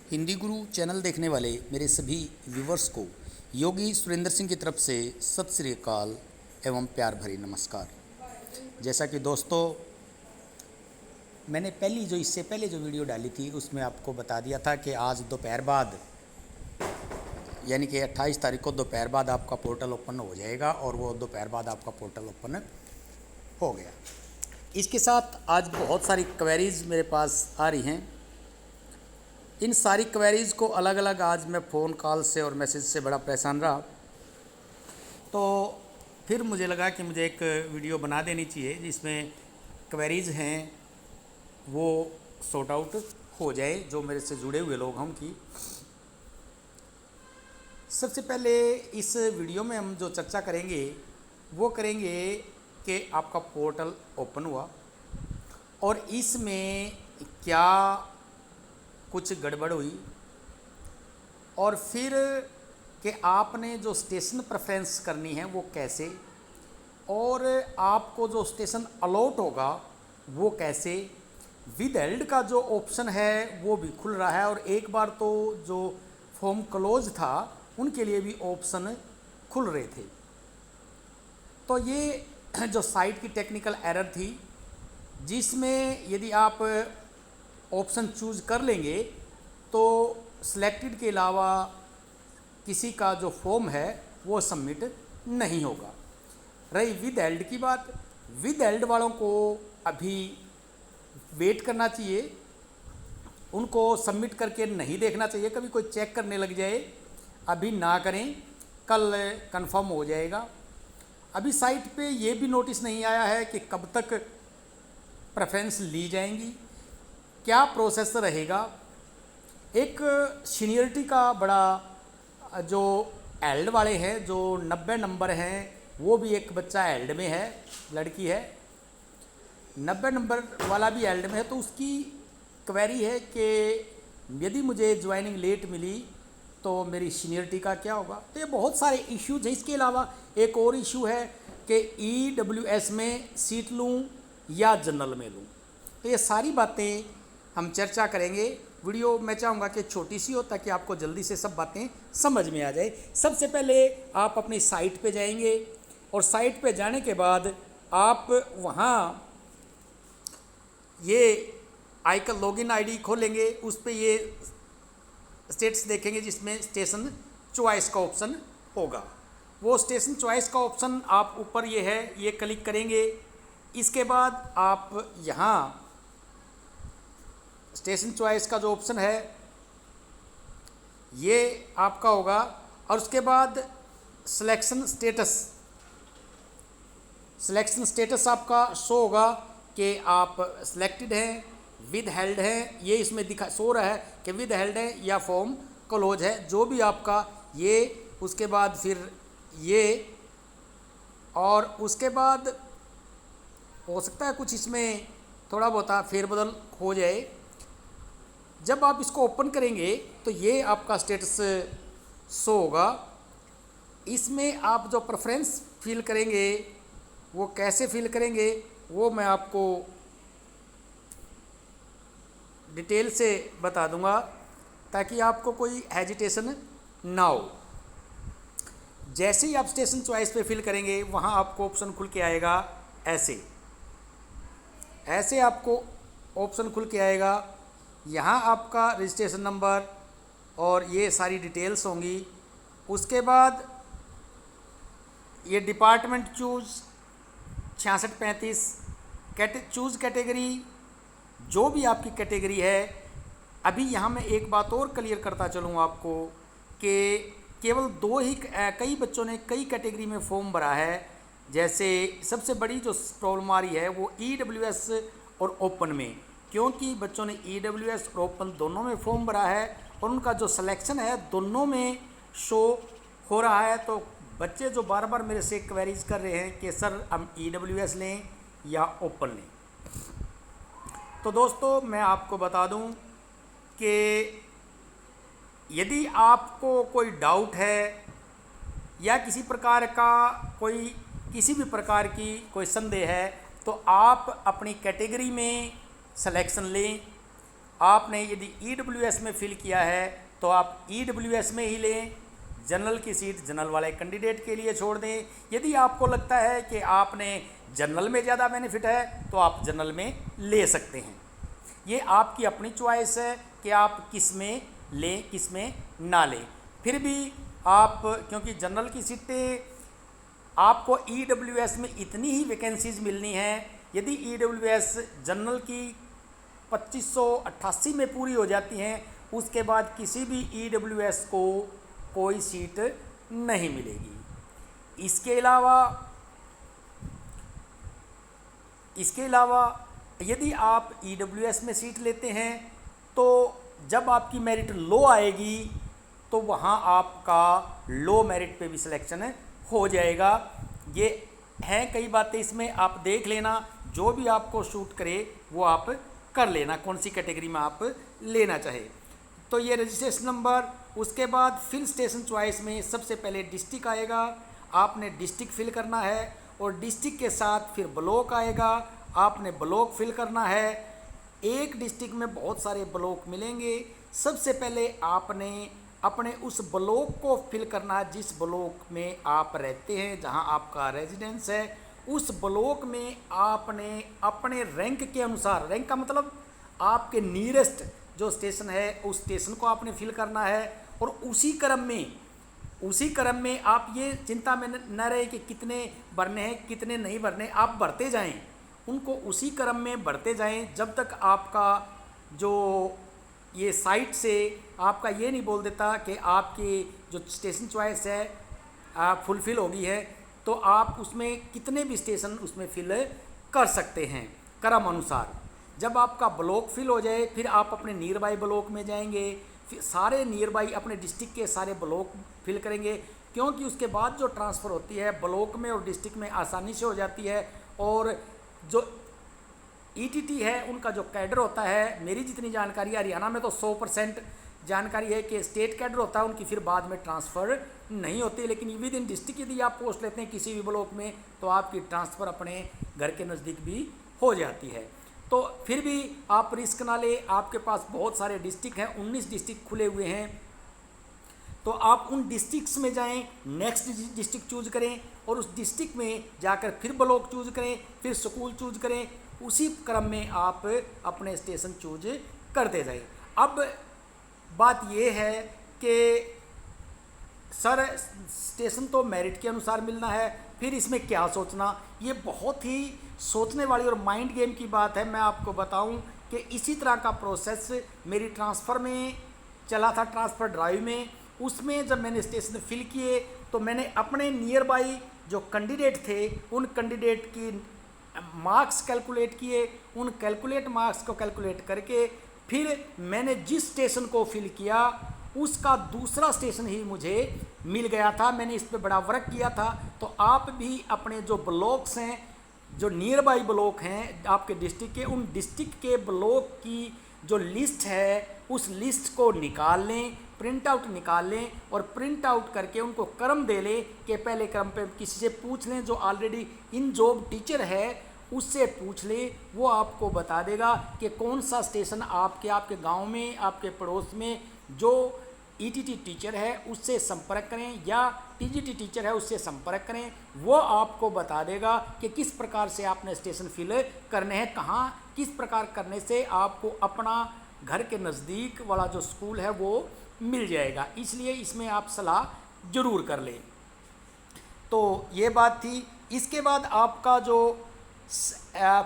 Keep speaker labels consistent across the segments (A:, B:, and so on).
A: हिंदी गुरु channel देखने वाले मेरे सभी व्यूवर्स को योगी सुरेंद्र सिंह की तरफ से सत श्री अकाल एवं प्यार भरी नमस्कार। जैसा कि दोस्तों मैंने इससे पहले जो वीडियो डाली थी उसमें आपको बता दिया था कि आज दोपहर बाद यानी कि 28 तारीख को दोपहर बाद आपका पोर्टल ओपन हो जाएगा और वो दोपहर बाद आपका पोर्टल ओपन हो गया। इसके साथ आज बहुत सारी क्वेरीज़ मेरे पास आ रही हैं। इन सारी क्वेरीज़ को अलग अलग आज मैं फ़ोन कॉल से और मैसेज से बड़ा परेशान रहा, तो फिर मुझे लगा कि मुझे एक वीडियो बना देनी चाहिए जिसमें क्वेरीज़ हैं वो सॉर्ट आउट हो जाए, जो मेरे से जुड़े हुए लोग हैं उनकी। सबसे पहले इस वीडियो में हम जो चर्चा करेंगे वो करेंगे कि आपका पोर्टल ओपन हुआ और इसमें क्या कुछ गड़बड़ हुई, और फिर कि आपने जो स्टेशन प्रेफरेंस करनी है वो कैसे, और आपको जो स्टेशन अलॉट होगा वो कैसे। विद हेल्ड का जो ऑप्शन है वो भी खुल रहा है और एक बार तो जो फॉर्म क्लोज था उनके लिए भी ऑप्शन खुल रहे थे। तो ये जो साइट की टेक्निकल एरर थी जिसमें यदि आप ऑप्शन चूज़ कर लेंगे तो सिलेक्टेड के अलावा किसी का जो फॉर्म है वो सबमिट नहीं होगा। रही विद हेल्ड की बात, विद हेल्ड वालों को अभी वेट करना चाहिए, उनको सबमिट करके नहीं देखना चाहिए। कभी कोई चेक करने लग जाए, अभी ना करें, कल कंफर्म हो जाएगा। अभी साइट पे ये भी नोटिस नहीं आया है कि कब तक प्रेफरेंस ली जाएंगी, क्या प्रोसेस रहेगा। एक सीनियरिटी का बड़ा जो एल्ड वाले हैं, जो 90 नंबर हैं, वो भी एक बच्चा एल्ड में है, लड़की है 90 नंबर वाला भी एल्ड में है। तो उसकी क्वेरी है कि यदि मुझे ज्वाइनिंग लेट मिली तो मेरी सीनियरिटी का क्या होगा। तो ये बहुत सारे इश्यूज हैं। इसके अलावा एक और इशू है कि EWS में सीट लूँ या जनरल में लूँ। तो ये सारी बातें हम चर्चा करेंगे। वीडियो मैं चाहूँगा कि छोटी सी हो ताकि आपको जल्दी से सब बातें समझ में आ जाए। सबसे पहले आप अपनी साइट पे जाएंगे और साइट पे जाने के बाद आप वहाँ ये आइकन लॉगिन आईडी खोलेंगे, उस पर ये स्टेट्स देखेंगे जिसमें स्टेशन चॉइस का ऑप्शन होगा। वो स्टेशन चॉइस का ऑप्शन आप ऊपर ये है, ये क्लिक करेंगे। इसके बाद आप यहाँ स्टेशन चॉइस का जो ऑप्शन है ये आपका होगा और उसके बाद सिलेक्शन स्टेटस आपका शो होगा कि आप सिलेक्टेड हैं, विद हेल्ड हैं। ये इसमें दिखा शो रहा है कि विद हेल्ड है या फॉर्म क्लोज है, जो भी आपका ये। उसके बाद फिर ये, और उसके बाद हो सकता है कुछ इसमें थोड़ा बहुत फेरबदल हो जाए। जब आप इसको ओपन करेंगे तो ये आपका स्टेटस शो होगा। इसमें आप जो प्रेफरेंस फिल करेंगे वो कैसे फिल करेंगे वो मैं आपको डिटेल से बता दूंगा ताकि आपको कोई हेजिटेशन ना हो। जैसे ही आप स्टेशन चॉइस पे फिल करेंगे वहाँ आपको ऑप्शन खुल के आएगा, ऐसे आपको ऑप्शन खुल के आएगा। यहाँ आपका रजिस्ट्रेशन नंबर और ये सारी डिटेल्स होंगी। उसके बाद ये डिपार्टमेंट चूज़ 6635 चूज़ कैटेगरी, जो भी आपकी कैटेगरी है। अभी यहाँ मैं एक बात और क्लियर करता चलूँ आपको कि केवल दो ही, कई बच्चों ने कई कैटेगरी में फॉर्म भरा है। जैसे सबसे बड़ी जो प्रॉब्लम आ रही है वो EWS और ओपन में, क्योंकि बच्चों ने EWS और ओपन दोनों में फॉर्म भरा है और उनका जो सिलेक्शन है दोनों में शो हो रहा है। तो बच्चे जो बार बार मेरे से क्वेरीज कर रहे हैं कि सर हम EWS लें या ओपन लें, तो दोस्तों मैं आपको बता दूं कि यदि आपको कोई डाउट है या किसी भी प्रकार की कोई संदेह है तो आप अपनी कैटेगरी में सिलेक्शन लें। आपने यदि EWS में फिल किया है तो आप EWS में ही लें, जनरल की सीट जनरल वाले कैंडिडेट के लिए छोड़ दें। यदि आपको लगता है कि आपने जनरल में ज़्यादा बेनिफिट है तो आप जनरल में ले सकते हैं। ये आपकी अपनी चॉइस है कि आप किस में लें किस में ना लें। फिर भी आप, क्योंकि जनरल की सीटें आपको EWS में इतनी ही वैकेंसीज मिलनी है, यदि EWS जनरल की 2588 में पूरी हो जाती हैं उसके बाद किसी भी EWS को कोई सीट नहीं मिलेगी। इसके अलावा यदि आप EWS में सीट लेते हैं तो जब आपकी मेरिट लो आएगी तो वहाँ आपका लो मेरिट पे भी सिलेक्शन हो जाएगा। ये हैं कई बातें, इसमें आप देख लेना, जो भी आपको शूट करे वो आप कर लेना, कौन सी कैटेगरी में आप लेना चाहे। तो ये रजिस्ट्रेशन नंबर, उसके बाद फिल स्टेशन चॉइस में सबसे पहले डिस्ट्रिक्ट आएगा, आपने डिस्ट्रिक्ट फिल करना है और डिस्ट्रिक्ट के साथ फिर ब्लॉक आएगा, आपने ब्लॉक फिल करना है। एक डिस्ट्रिक्ट में बहुत सारे ब्लॉक मिलेंगे, सबसे पहले आपने अपने उस ब्लॉक को फिल करना है जिस ब्लॉक में आप रहते हैं, जहां आपका रेजिडेंस है। उस ब्लॉक में आपने अपने रैंक के अनुसार, रैंक का मतलब आपके नियरेस्ट जो स्टेशन है उस स्टेशन को आपने फिल करना है और उसी क्रम में आप ये चिंता में न रहे कि कितने भरने हैं कितने नहीं भरने, आप भरते जाएं, उनको उसी क्रम में भरते जाएं जब तक आपका जो ये साइट से आपका ये नहीं बोल देता कि आपकी जो स्टेशन चॉइस है आप फुलफ़िल हो गई है, तो आप उसमें कितने भी स्टेशन उसमें फिल कर सकते हैं क्रम अनुसार। जब आपका ब्लॉक फिल हो जाए फिर आप अपने नियर बाई ब्लॉक में जाएंगे, फिर सारे नियर बाई अपने डिस्ट्रिक्ट के सारे ब्लॉक फिल करेंगे, क्योंकि उसके बाद जो ट्रांसफ़र होती है ब्लॉक में और डिस्ट्रिक्ट में आसानी से हो जाती है। और जो ETT है उनका जो कैडर होता है, मेरी जितनी जानकारी है हरियाणा में तो 100% जानकारी है कि स्टेट कैडर होता है, उनकी फिर बाद में ट्रांसफ़र नहीं होती, लेकिन विद इन डिस्ट्रिक्ट यदि आप पोस्ट लेते हैं किसी भी ब्लॉक में तो आपकी ट्रांसफ़र अपने घर के नज़दीक भी हो जाती है। तो फिर भी आप रिस्क ना ले, आपके पास बहुत सारे डिस्ट्रिक्ट हैं, 19 डिस्ट्रिक्ट खुले हुए हैं, तो आप उन डिस्ट्रिक्ट्स में जाएं, नेक्स्ट डिस्ट्रिक्ट चूज करें और उस डिस्ट्रिक्ट में जाकर फिर ब्लॉक चूज करें, फिर स्कूल चूज करें, उसी क्रम में आप अपने स्टेशन चूज करते जाएं। अब बात ये है कि सर स्टेशन तो मेरिट के अनुसार मिलना है, फिर इसमें क्या सोचना, ये बहुत ही सोचने वाली और माइंड गेम की बात है। मैं आपको बताऊं कि इसी तरह का प्रोसेस मेरी ट्रांसफ़र में चला था, ट्रांसफ़र ड्राइव में। उसमें जब मैंने स्टेशन फिल किए तो मैंने अपने नियर बाई जो कैंडिडेट थे उन कैंडिडेट की मार्क्स कैलकुलेट किए, उन मार्क्स को कैलकुलेट करके फिर मैंने जिस स्टेशन को फिल किया उसका दूसरा स्टेशन ही मुझे मिल गया था। मैंने इस पर बड़ा वर्क किया था। तो आप भी अपने जो ब्लॉक्स हैं, जो नियर बाई ब्लॉक हैं आपके डिस्ट्रिक्ट के, उन डिस्ट्रिक्ट के ब्लॉक की जो लिस्ट है उस लिस्ट को निकाल लें, प्रिंट आउट निकाल लें और प्रिंट आउट करके उनको क्रम दे लें कि पहले क्रम पे किसी से पूछ लें जो ऑलरेडी इन जॉब टीचर है उससे पूछ ले, वो आपको बता देगा कि कौन सा स्टेशन आपके गांव में, आपके पड़ोस में जो ETT टीचर है उससे संपर्क करें या TGT टीचर है उससे संपर्क करें, वो आपको बता देगा कि किस प्रकार से आपने स्टेशन फिल करने हैं, कहाँ किस प्रकार करने से आपको अपना घर के नज़दीक वाला जो स्कूल है वो मिल जाएगा। इसलिए इसमें आप सलाह ज़रूर कर लें। तो ये बात थी। इसके बाद आपका जो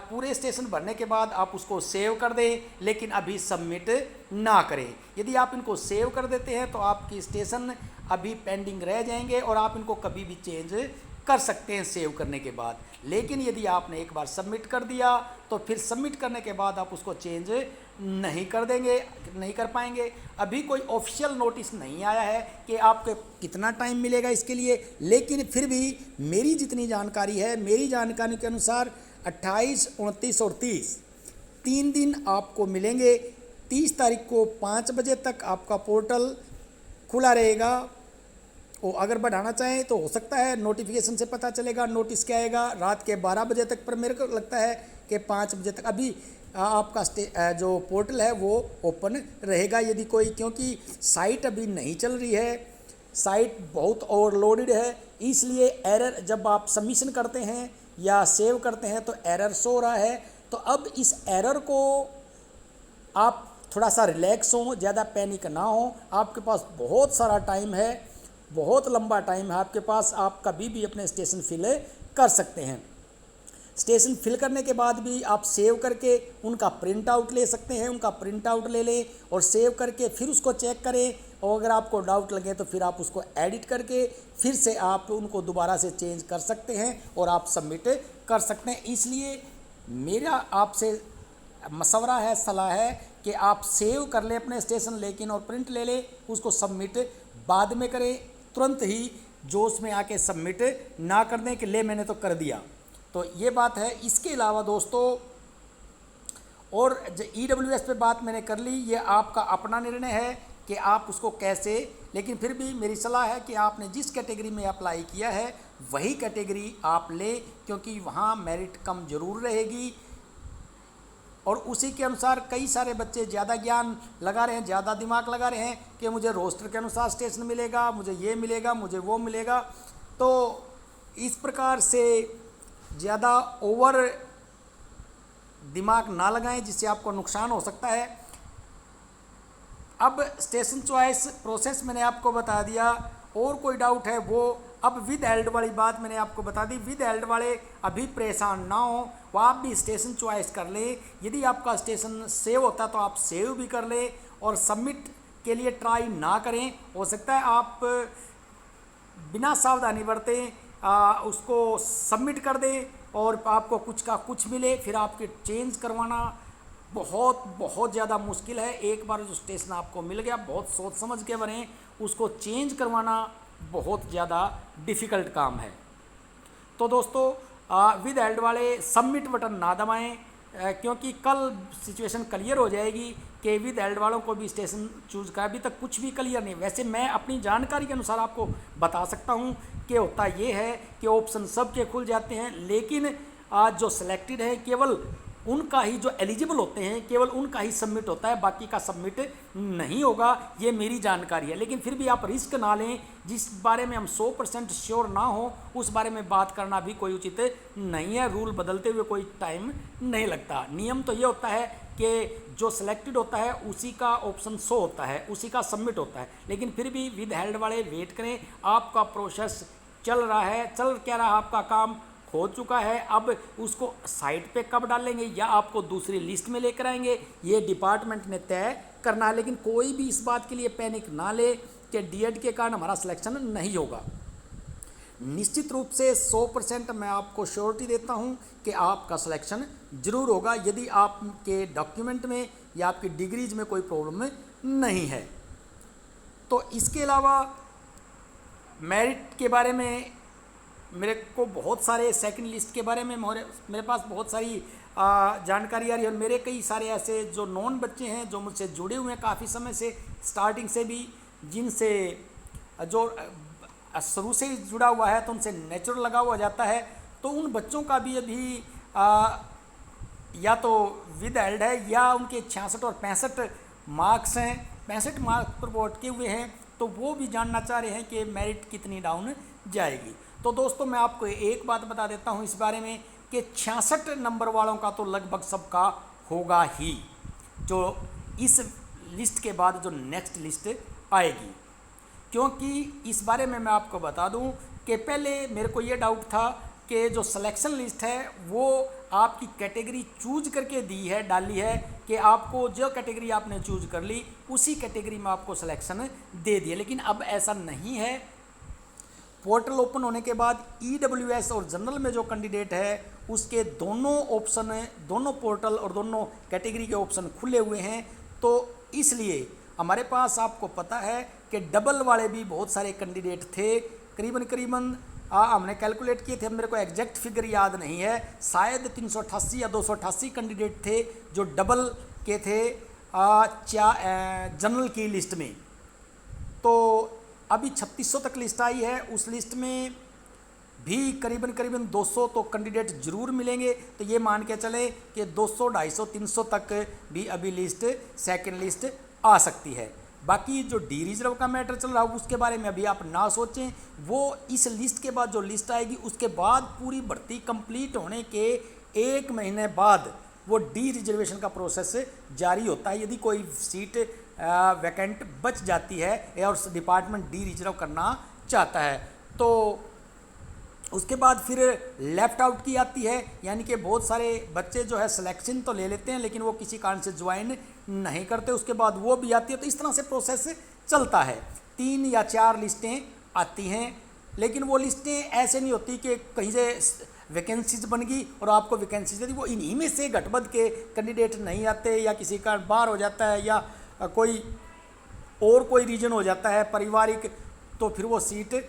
A: पूरे स्टेशन भरने के बाद आप उसको सेव कर दें, लेकिन अभी सबमिट ना करें। यदि आप इनको सेव कर देते हैं तो आपकी स्टेशन अभी पेंडिंग रह जाएंगे और आप इनको कभी भी चेंज कर सकते हैं सेव करने के बाद। लेकिन यदि आपने एक बार सबमिट कर दिया तो फिर सबमिट करने के बाद आप उसको चेंज नहीं कर पाएंगे। अभी कोई ऑफिशियल नोटिस नहीं आया है कि आपको कितना टाइम मिलेगा इसके लिए, लेकिन फिर भी मेरी जितनी जानकारी है, मेरी जानकारी के अनुसार 28, 29 और 30 3 दिन आपको मिलेंगे। 30 तारीख को 5 बजे तक आपका पोर्टल खुला रहेगा। और अगर बढ़ाना चाहें तो हो सकता है, नोटिफिकेशन से पता चलेगा, नोटिस क्या आएगा रात के 12 बजे तक, पर मेरे को लगता है कि 5 बजे तक। अभी आपका जो पोर्टल है वो ओपन रहेगा यदि कोई, क्योंकि साइट अभी नहीं चल रही है, साइट बहुत ओवरलोडेड है, इसलिए एरर जब आप सबमिशन करते हैं या सेव करते हैं तो एरर शो हो रहा है। तो अब इस एरर को आप थोड़ा सा रिलैक्स हो, ज़्यादा पैनिक ना हो, आपके पास बहुत सारा टाइम है, बहुत लंबा टाइम है आपके पास, आप कभी भी अपने स्टेशन फिल कर सकते हैं। स्टेशन फिल करने के बाद भी आप सेव करके उनका प्रिंट आउट ले सकते हैं, उनका प्रिंट आउट ले लें और सेव करके फिर उसको चेक करें, और अगर आपको डाउट लगे तो फिर आप उसको एडिट करके फिर से आप उनको दोबारा से चेंज कर सकते हैं और आप सबमिट कर सकते हैं। इसलिए मेरा आपसे मशवरा है, सलाह है कि आप सेव कर लें अपने स्टेशन, लेकिन और प्रिंट ले लें, उसको सबमिट बाद में करें, तुरंत ही जोश में आके सबमिट ना कर दें कि ले मैंने तो कर दिया। तो ये बात है। इसके अलावा दोस्तों, और जो EWS पे बात मैंने कर ली, ये आपका अपना निर्णय है कि आप उसको कैसे, लेकिन फिर भी मेरी सलाह है कि आपने जिस कैटेगरी में अप्लाई किया है वही कैटेगरी आप लें, क्योंकि वहाँ मेरिट कम जरूर रहेगी और उसी के अनुसार कई सारे बच्चे ज़्यादा ज्ञान लगा रहे हैं, ज़्यादा दिमाग लगा रहे हैं कि मुझे रोस्टर के अनुसार स्टेशन मिलेगा, मुझे ये मिलेगा, मुझे वो मिलेगा। तो इस प्रकार से ज़्यादा ओवर दिमाग ना लगाएं, जिससे आपको नुकसान हो सकता है। अब स्टेशन चॉइस प्रोसेस मैंने आपको बता दिया, और कोई डाउट है वो अब विद एल्ड वाली बात मैंने आपको बता दी। विद एल्ड वाले अभी परेशान ना हो, वो आप भी स्टेशन चॉइस कर लें। यदि आपका स्टेशन सेव होता तो आप सेव भी कर लें और सबमिट के लिए ट्राई ना करें। हो सकता है आप बिना सावधानी बरतें उसको सबमिट कर दें और आपको कुछ का कुछ मिले, फिर आपके चेंज करवाना बहुत ज़्यादा मुश्किल है। एक बार जो स्टेशन आपको मिल गया, बहुत सोच समझ के बने, उसको चेंज करवाना बहुत ज़्यादा डिफ़िकल्ट काम है। तो दोस्तों, विद एल्ड वाले सबमिट बटन ना दबाएं, क्योंकि कल सिचुएशन क्लियर हो जाएगी कि विद एल्ड वालों को भी स्टेशन चूज़ का अभी तक कुछ भी क्लियर नहीं। वैसे मैं अपनी जानकारी के अनुसार आपको बता सकता हूं कि होता ये है कि ऑप्शन सबके खुल जाते हैं, लेकिन जो सिलेक्टेड है केवल उनका ही, जो एलिजिबल होते हैं केवल उनका ही सबमिट होता है, बाकी का सबमिट नहीं होगा। ये मेरी जानकारी है, लेकिन फिर भी आप रिस्क ना लें। जिस बारे में हम 100% श्योर ना हो उस बारे में बात करना भी कोई उचित नहीं है। रूल बदलते हुए कोई टाइम नहीं लगता। नियम तो ये होता है कि जो सिलेक्टेड होता है उसी का ऑप्शन शो होता है, उसी का सबमिट होता है, लेकिन फिर भी विद हेल्ड वाले वेट करें। आपका प्रोसेस चल रहा है, चल क्या रहा, आपका काम हो चुका है। अब उसको साइट पे कब डालेंगे या आपको दूसरी लिस्ट में लेकर आएंगे, ये डिपार्टमेंट ने तय करना है। लेकिन कोई भी इस बात के लिए पैनिक ना ले कि डीएड के कारण हमारा सिलेक्शन नहीं होगा। निश्चित रूप से 100% मैं आपको श्योरिटी देता हूं कि आपका सिलेक्शन जरूर होगा, यदि आपके डॉक्यूमेंट में या आपकी डिग्रीज में कोई प्रॉब्लम नहीं है। तो इसके अलावा मेरिट के बारे में मेरे को बहुत सारे, सेकंड लिस्ट के बारे में मेरे पास बहुत सारी जानकारी आ रही है। और मेरे कई सारे ऐसे जो नॉन बच्चे हैं जो मुझसे जुड़े हुए हैं काफ़ी समय से, स्टार्टिंग से भी, जिनसे जो शुरू से ही जुड़ा हुआ है तो उनसे नेचुरल लगा हुआ जाता है। तो उन बच्चों का भी अभी या तो विद एल्ड है या उनके 66 और 65 मार्क्स हैं, 65 मार्क्स पर वो अटके हुए हैं, तो वो भी जानना चाह रहे हैं कि मेरिट कितनी डाउन जाएगी। तो दोस्तों, मैं आपको एक बात बता देता हूं इस बारे में कि 66 नंबर वालों का तो लगभग सबका होगा ही, जो इस लिस्ट के बाद जो नेक्स्ट लिस्ट आएगी। क्योंकि इस बारे में मैं आपको बता दूं कि पहले मेरे को ये डाउट था कि जो सिलेक्शन लिस्ट है वो आपकी कैटेगरी चूज करके दी है, डाली है कि आपको जो कैटेगरी आपने चूज कर ली उसी कैटेगरी में आपको सिलेक्शन दे दिया, लेकिन अब ऐसा नहीं है। पोर्टल ओपन होने के बाद EWS और जनरल में जो कैंडिडेट है उसके दोनों ऑप्शन, दोनों पोर्टल और दोनों कैटेगरी के ऑप्शन खुले हुए हैं। तो इसलिए हमारे पास, आपको पता है कि डबल वाले भी बहुत सारे कैंडिडेट थे, करीबन हमने कैलकुलेट किए थे, मेरे को एग्जैक्ट फिगर याद नहीं है, शायद 388 या 288 कैंडिडेट थे जो डबल के थे जनरल की लिस्ट में। तो अभी 3600 तक लिस्ट आई है। उस लिस्ट में भी करीबन करीबन 200 तो कैंडिडेट जरूर मिलेंगे। तो ये मान के चले कि 200, 250, 300 तक भी अभी लिस्ट सेकंड लिस्ट आ सकती है। बाकी जो डी रिजर्व का मैटर चल रहा है उसके बारे में अभी आप ना सोचें, वो इस लिस्ट के बाद जो लिस्ट आएगी उसके बाद पूरी भर्ती कंप्लीट होने के 1 महीने बाद वो डी रिजर्वेशन का प्रोसेस जारी होता है। यदि कोई सीट वैकेंट बच जाती है और डिपार्टमेंट डी रिजर्व करना चाहता है तो उसके बाद फिर लेफ्ट आउट की आती है, यानी कि बहुत सारे बच्चे जो है सिलेक्शन तो ले लेते हैं लेकिन वो किसी कारण से ज्वाइन नहीं करते, उसके बाद वो भी आती है। तो इस तरह से प्रोसेस चलता है। 3 या 4 लिस्टें आती हैं, लेकिन वो लिस्टें ऐसे नहीं होती कि कहीं से वैकेंसीज बन गई और आपको वैकेंसीज दी, वो इन्हीं में से गठबंध के कैंडिडेट नहीं आते या किसी का बाहर हो जाता है या कोई रीजन हो जाता है पारिवारिक, तो फिर वो सीट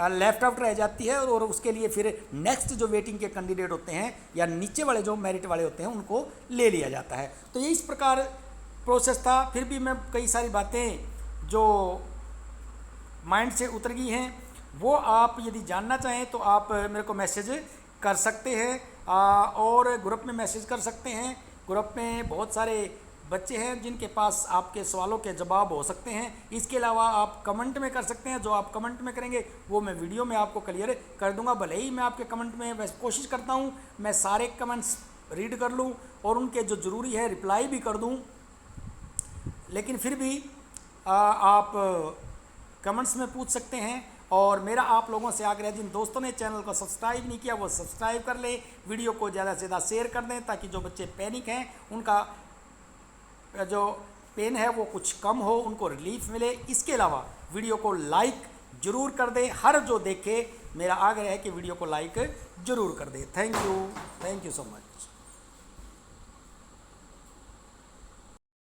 A: लेफ्ट आउट रह जाती है और उसके लिए फिर नेक्स्ट जो वेटिंग के कैंडिडेट होते हैं या नीचे वाले जो मेरिट वाले होते हैं उनको ले लिया जाता है। तो ये इस प्रकार प्रोसेस था। फिर भी मैं कई सारी बातें जो माइंड से उतर गई हैं वो आप यदि जानना चाहें तो आप मेरे को मैसेज कर सकते हैं और ग्रुप में मैसेज कर सकते हैं। ग्रुप में बहुत सारे बच्चे हैं जिनके पास आपके सवालों के जवाब हो सकते हैं। इसके अलावा आप कमेंट में कर सकते हैं, जो आप कमेंट में करेंगे वो मैं वीडियो में आपको क्लियर कर दूंगा। भले ही मैं आपके कमेंट में वैसे कोशिश करता हूं मैं सारे कमेंट्स रीड कर लूं और उनके जो ज़रूरी है रिप्लाई भी कर दूं, लेकिन फिर भी आप कमेंट्स में पूछ सकते हैं। और मेरा आप लोगों से आग्रह है, जिन दोस्तों ने चैनल को सब्सक्राइब नहीं किया वो सब्सक्राइब कर ले, वीडियो को ज़्यादा से ज़्यादा शेयर कर दें ताकि जो बच्चे पैनिक हैं उनका जो पेन है वो कुछ कम हो, उनको रिलीफ मिले। इसके अलावा वीडियो को लाइक जरूर कर दें, हर जो देखे मेरा आग्रह है कि वीडियो को लाइक जरूर कर दें। Thank you so much.